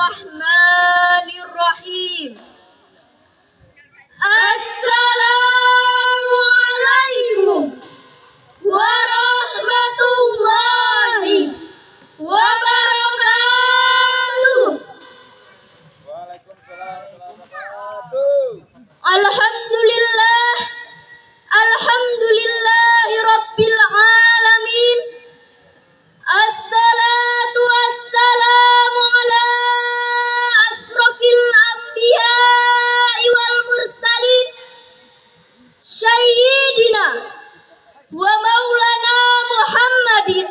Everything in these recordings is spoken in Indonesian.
Bismillahirrahmanirrahim. Assalamualaikum warahmatullahi wabarakatuh. Waalaikumsalam warahmatullahi wabarakatuh. Alhamdulillah, alhamdulillahi rabbil alamin. Assalatu wassalamu ala asrafil anbiya'i wal mursalin Sayyidina wa maulana Muhammadin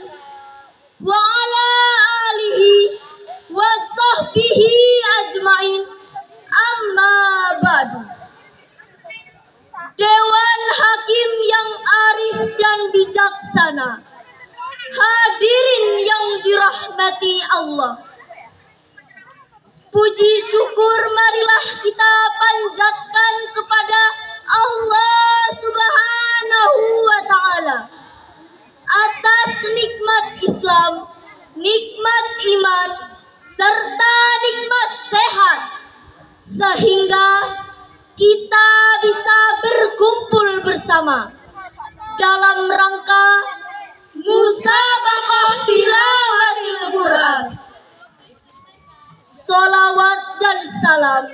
wa ala alihi wa sahbihi ajmain. Amma ba'du. Dewan Hakim yang arif dan bijaksana, hadirin yang dirahmati Allah, puji syukur marilah kita panjatkan kepada Allah Subhanahu wa Ta'ala atas nikmat Islam, nikmat iman, serta nikmat sehat, sehingga kita bisa berkumpul bersama dalam rangka musabaqah tilawatil Quran. Salawat dan salam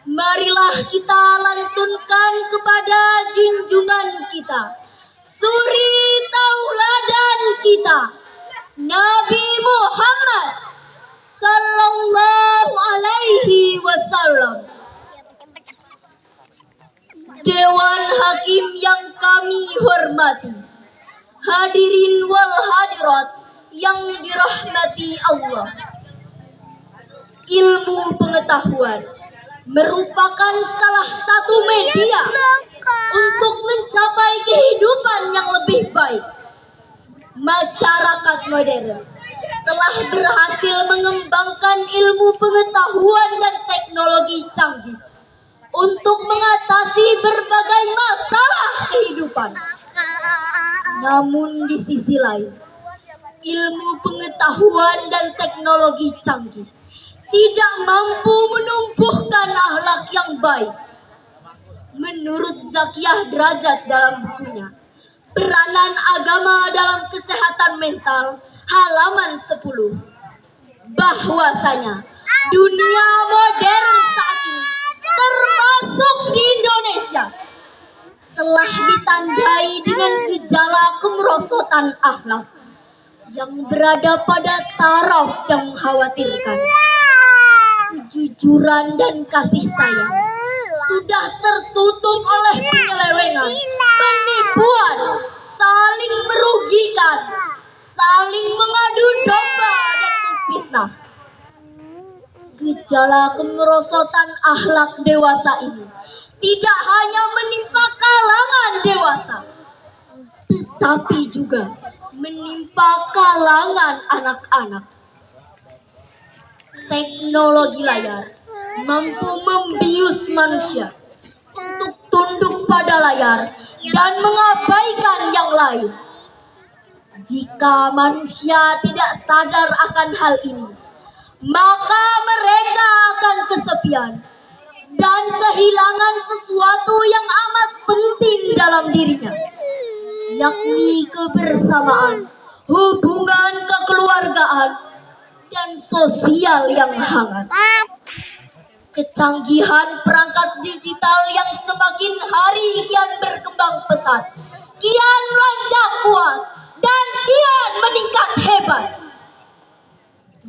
marilah kita lantunkan kepada junjungan kita, suri tauladan kita, Nabi Muhammad sallallahu alaihi wasallam. Dewan Hakim yang kami hormati, hadirin wal hadirat yang dirahmati Allah. Ilmu pengetahuan merupakan salah satu media untuk mencapai kehidupan yang lebih baik. Masyarakat modern telah berhasil mengembangkan ilmu pengetahuan dan teknologi canggih untuk mengatasi berbagai masalah kehidupan. Namun di sisi lain, ilmu pengetahuan dan teknologi canggih tidak mampu menumbuhkan akhlak yang baik. Menurut Zakiyah Derajat dalam bukunya Peranan Agama dalam Kesehatan Mental halaman 10, bahwasanya dunia modern saat ini termasuk di Indonesia telah ditandai dengan gejala kemerosotan akhlak yang berada pada taraf yang mengkhawatirkan. Kejujuran dan kasih sayang sudah tertutup oleh penyelewengan, penipuan, saling merugikan, saling mengadu domba dan memfitnah. Gejala kemerosotan akhlak dewasa ini tidak hanya menimpa kalangan dewasa, tetapi juga menimpa kalangan anak-anak. Teknologi layar mampu membius manusia untuk tunduk pada layar dan mengabaikan yang lain. Jika manusia tidak sadar akan hal ini, maka mereka akan kesepian dan kehilangan sesuatu yang amat penting dalam dirinya, yakni kebersamaan, hubungan kekeluargaan, dan sosial yang hangat. Kecanggihan perangkat digital yang semakin hari kian berkembang pesat, kian melonjak kuat, dan kian meningkat hebat.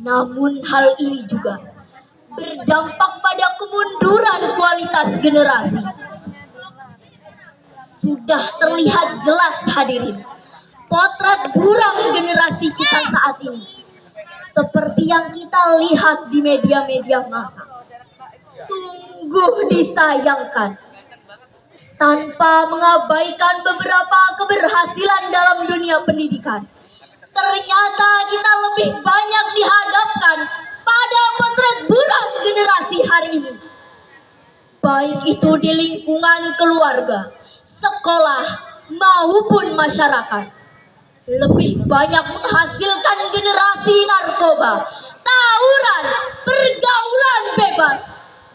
Namun hal ini juga berdampak pada kemunduran kualitas generasi. Sudah terlihat jelas hadirin potret buram generasi kita saat ini, seperti yang kita lihat di media-media massa. Sungguh disayangkan, tanpa mengabaikan beberapa keberhasilan dalam dunia pendidikan, ternyata kita lebih banyak dihadapkan pada potret buram generasi hari ini. Baik itu di lingkungan keluarga, sekolah, maupun masyarakat. Lebih banyak menghasilkan generasi narkoba, tawuran, pergaulan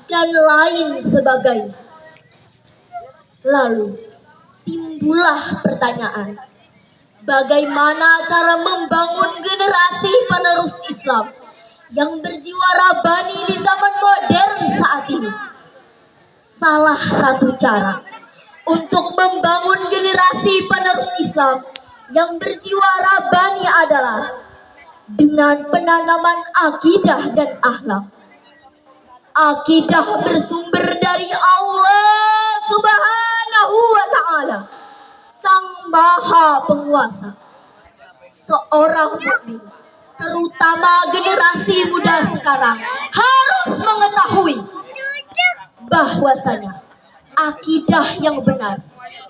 dan lain sebagainya. Lalu timbullah pertanyaan, bagaimana cara membangun generasi penerus Islam yang berjiwa rabani di zaman modern saat ini? Salah satu cara untuk membangun generasi penerus Islam yang berjiwa rabani adalah dengan penanaman akidah dan akhlak. Akidah bersumber dari Allah Subhanahu wa Ta'ala, Sang Maha Penguasa. Seorang mukmin, terutama generasi muda sekarang, harus mengetahui bahwasanya akidah yang benar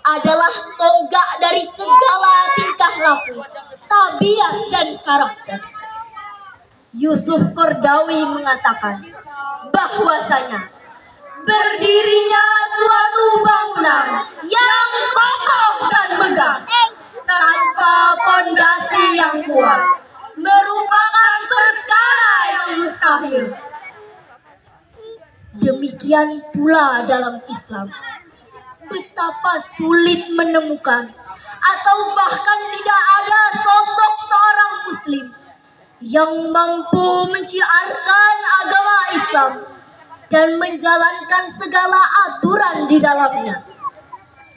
adalah tonggak dari segala tingkah laku, tabiat dan karakter. Yusuf Qaradawi mengatakan bahwasanya berdirinya suatu bangunan yang kokoh dan megah tanpa pondasi yang kuat merupakan perkara yang mustahil. Demikian pula dalam Islam, betapa sulit menemukan atau bahkan tidak ada sosok seorang muslim yang mampu menciarkan agama Islam dan menjalankan segala aturan di dalamnya,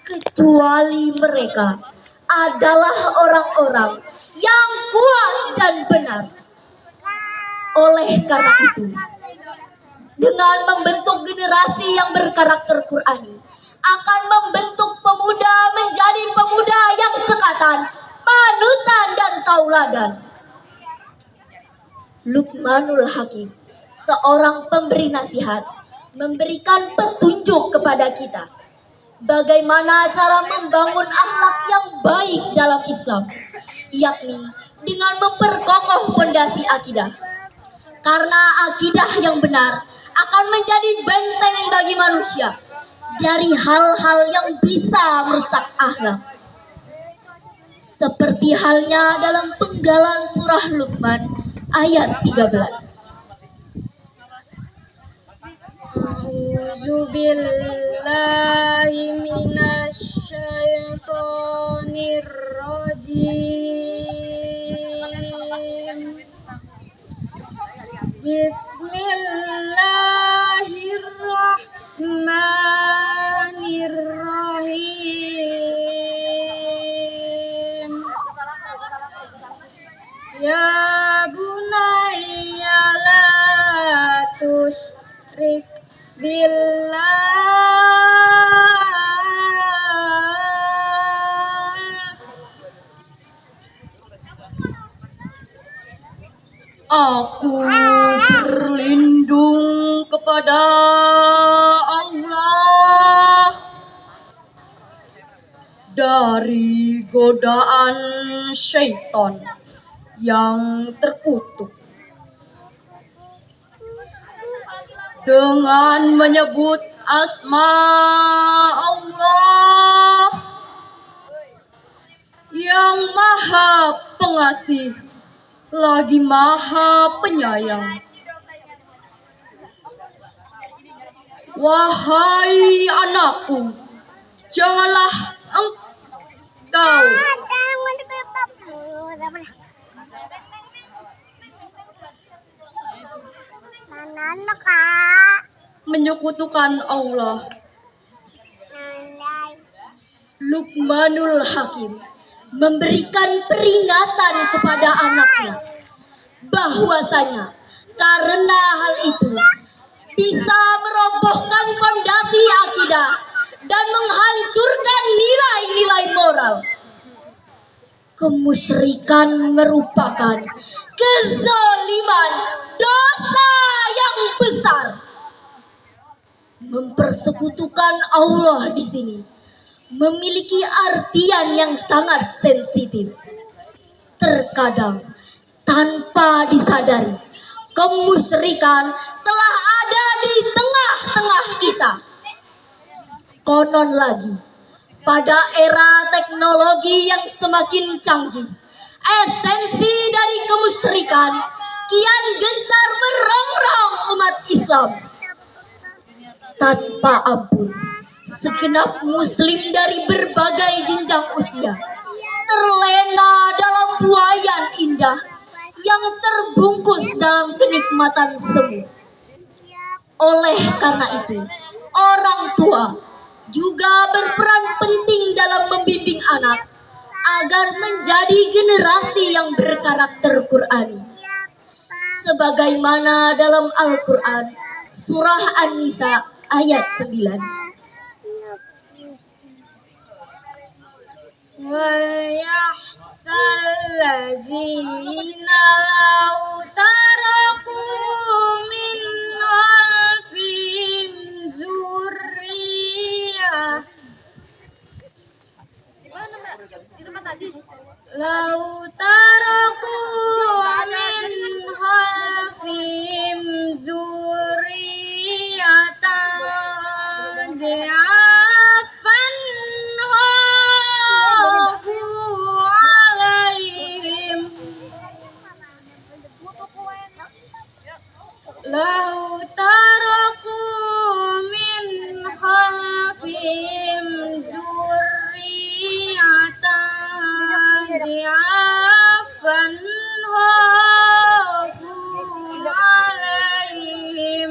kecuali mereka adalah orang-orang yang kuat dan benar. Oleh karena itu, dengan membentuk generasi yang berkarakter Qurani, akan membentuk pemuda menjadi pemuda yang cekatan, panutan dan tauladan. Luqmanul Hakim, seorang pemberi nasihat, memberikan petunjuk kepada kita bagaimana cara membangun akhlak yang baik dalam Islam, yakni dengan memperkokoh pondasi akidah. Karena akidah yang benar akan menjadi benteng bagi manusia dari hal-hal yang bisa merusak akhlak. Seperti halnya dalam penggalan surah Luqman ayat 13. A'udzu billahi minasyaitonir rajim. Bismillahirrahmanirrahim. Ya bunayya la tusyrik billah. Aku berlindung kepada Allah dari godaan syaitan yang terkutuk. Dengan menyebut asma Allah yang Maha Pengasih lagi Maha Penyayang. Wahai anakku, janganlah engkau menyekutukan Allah. Luqmanul Hakim memberikan peringatan kepada anaknya bahwasanya karena hal itu bisa merobohkan fondasi akidah dan menghancurkan nilai-nilai moral. Kemusyrikan merupakan kezaliman, dosa yang besar. Mempersekutukan Allah di sini memiliki artian yang sangat sensitif. Terkadang tanpa disadari, kemusyrikan telah ada di tengah-tengah kita. Konon lagi, pada era teknologi yang semakin canggih, esensi dari kemusyrikan kian gencar merongrong umat Islam. Tanpa ampun, segenap muslim dari berbagai jenjang usia terlena dalam buayan indah yang terbungkus dalam kenikmatan semu. Oleh karena itu, orang tua juga berperan penting dalam membimbing anak agar menjadi generasi yang berkarakter Qur'ani. Sebagaimana dalam Al-Quran, surah An-Nisa ayat 9. وَيَحْسَى الَّذِينَ لَوْ تَرَكُوا مِنْ خَلْفِهِمْ ذُرِّيَّةً ضِعَافًا خَافُوا عَلَيْهِمْ لَوْ تَرَكُوا مِنْ خَلْفِهِمْ ذُرِّيَّةً ضِعَافًا خَافُوا عَلَيْهِمْ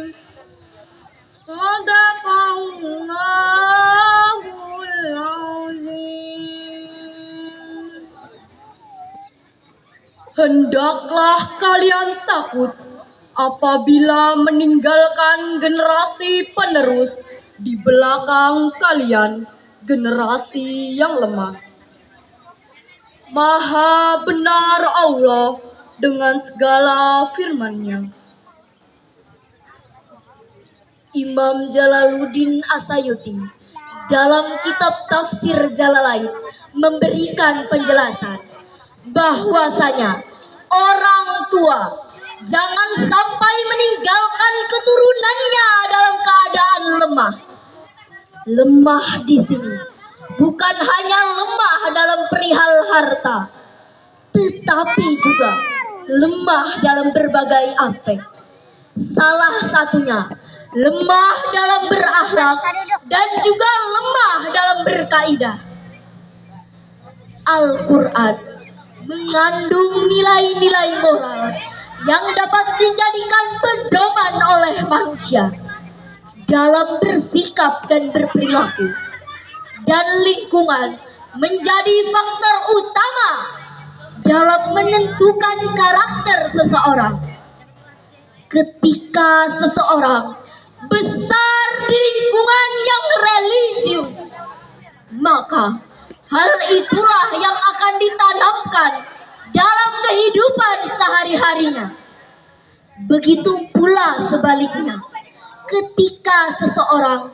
Shadaqallahul Azim. Hendaklah kalian takut apabila meninggalkan generasi penerus di belakang kalian, generasi yang lemah. Maha benar Allah dengan segala firman-Nya. Imam Jalaluddin Asyuti dalam kitab tafsir Jalalain memberikan penjelasan bahwasanya orang tua jangan sampai meninggalkan keturunannya dalam keadaan lemah. Lemah di sini bukan hanya lemah dalam perihal harta, tetapi juga lemah dalam berbagai aspek. Salah satunya lemah dalam berakhlak dan juga lemah dalam berkaidah. Al-Quran mengandung nilai-nilai moral yang dapat dijadikan pedoman oleh manusia dalam bersikap dan berperilaku, dan lingkungan menjadi faktor utama dalam menentukan karakter seseorang. Ketika seseorang besar di lingkungan yang religius, maka hal itulah yang akan ditanamkan dalam kehidupan sehari-harinya. Begitu pula sebaliknya, ketika seseorang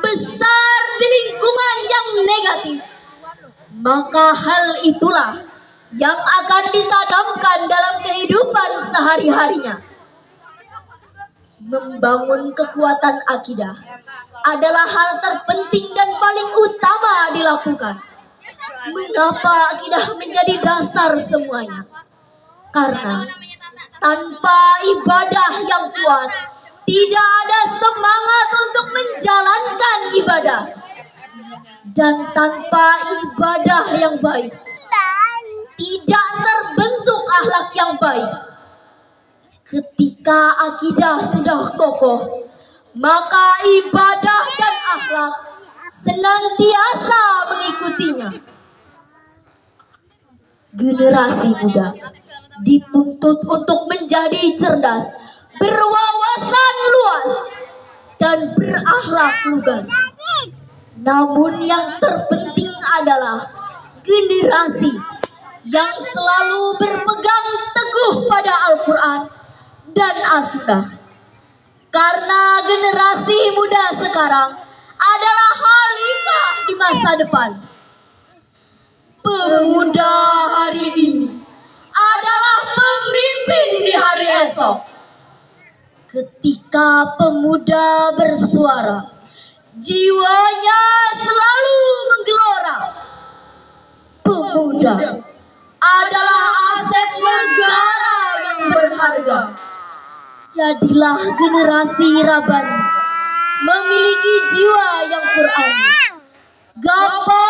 besar di lingkungan yang negatif, maka hal itulah yang akan ditanamkan dalam kehidupan sehari-harinya. Membangun kekuatan akidah adalah hal terpenting dan paling utama dilakukan. Mengapa akidah menjadi dasar semuanya? Karena tanpa ibadah yang kuat, tidak ada semangat untuk menjalankan ibadah. Dan tanpa ibadah yang baik, tidak terbentuk akhlak yang baik. Ketika akidah sudah kokoh, maka ibadah dan akhlak senantiasa mengikutinya. Generasi muda dituntut untuk menjadi cerdas, berwawasan luas, dan berakhlak lugas. Namun yang terpenting adalah generasi yang selalu berpegang teguh pada Al-Quran dan As-Sunnah. Karena generasi muda sekarang adalah khalifah di masa depan. Pemuda hari ini adalah pemimpin di hari esok. Ketika pemuda bersuara, jiwanya selalu menggelora. Pemuda adalah aset negara yang berharga. Jadilah generasi Rabani memiliki jiwa yang Qur'ani. Gapai